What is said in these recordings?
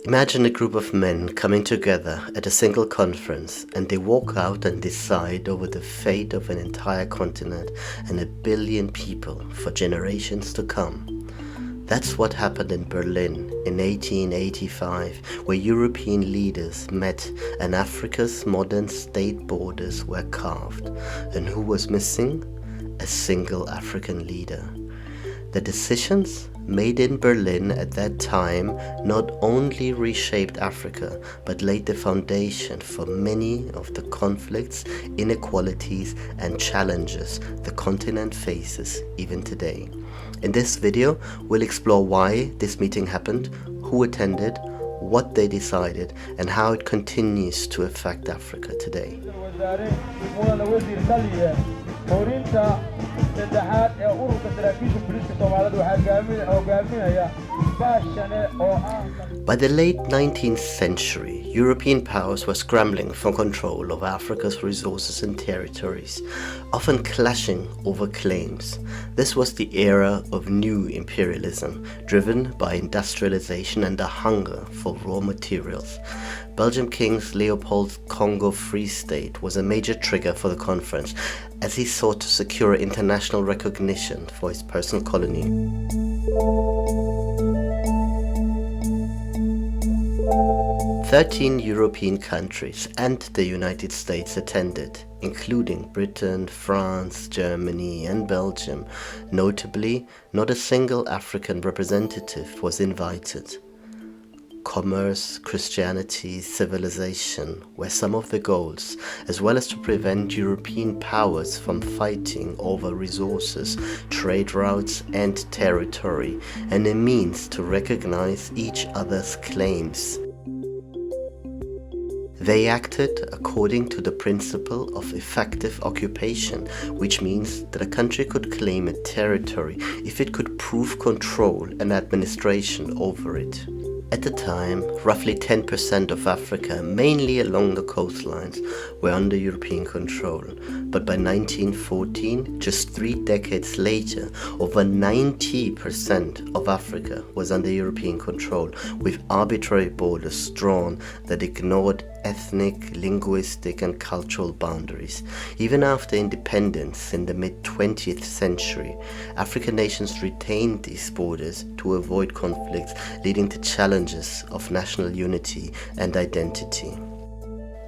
Imagine a group of men coming together at a single conference, and they walk out and decide over the fate of an entire continent and 1 billion people for generations to come. That's what happened in Berlin in 1885, where European leaders met and Africa's modern state borders were carved. And who was missing? A single African leader. The decisions made in Berlin at that time not only reshaped Africa, but laid the foundation for many of the conflicts, inequalities, and challenges the continent faces even today. In this video, we'll explore why this meeting happened, who attended, what they decided, and how it continues to affect Africa today. By the late 19th century, European powers were scrambling for control of Africa's resources and territories, often clashing over claims. This was the era of new imperialism, driven by industrialization and a hunger for raw materials. Belgian King Leopold Congo Free State was a major trigger for the conference, as he sought to secure international recognition for his personal colony. 13 European countries and the United States attended, including Britain, France, Germany, and Belgium. Notably, not a single African representative was invited. Commerce, Christianity, civilization were some of the goals, as well as to prevent European powers from fighting over resources, trade routes, and territory, and a means to recognize each other's claims. They acted according to the principle of effective occupation, which means that a country could claim a territory if it could prove control and administration over it. At the time, roughly 10% of Africa, mainly along the coastlines, were under European control. But by 1914, just 3 decades later, over 90% of Africa was under European control, with arbitrary borders drawn that ignored ethnic, linguistic, and cultural boundaries. Even after independence in the mid-20th century, African nations retained these borders to avoid conflicts, leading to challenges of national unity and identity.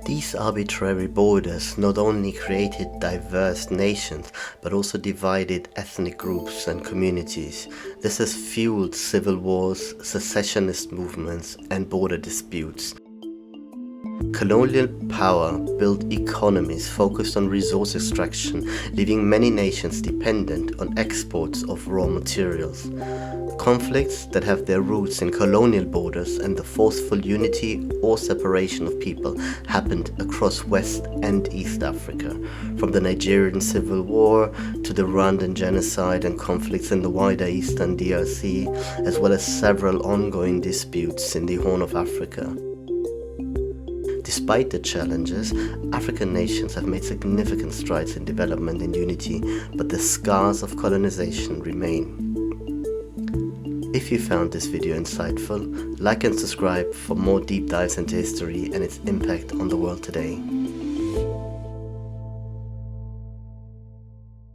These arbitrary borders not only created diverse nations, but also divided ethnic groups and communities. This has fueled civil wars, secessionist movements, and border disputes. Colonial power built economies focused on resource extraction, leaving many nations dependent on exports of raw materials. Conflicts that have their roots in colonial borders and the forceful unity or separation of people happened across West and East Africa, from the Nigerian Civil War to the Rwandan genocide and conflicts in the wider Eastern DRC, as well as several ongoing disputes in the Horn of Africa. Despite the challenges, African nations have made significant strides in development and unity, but the scars of colonization remain. If you found this video insightful, like and subscribe for more deep dives into history and its impact on the world today.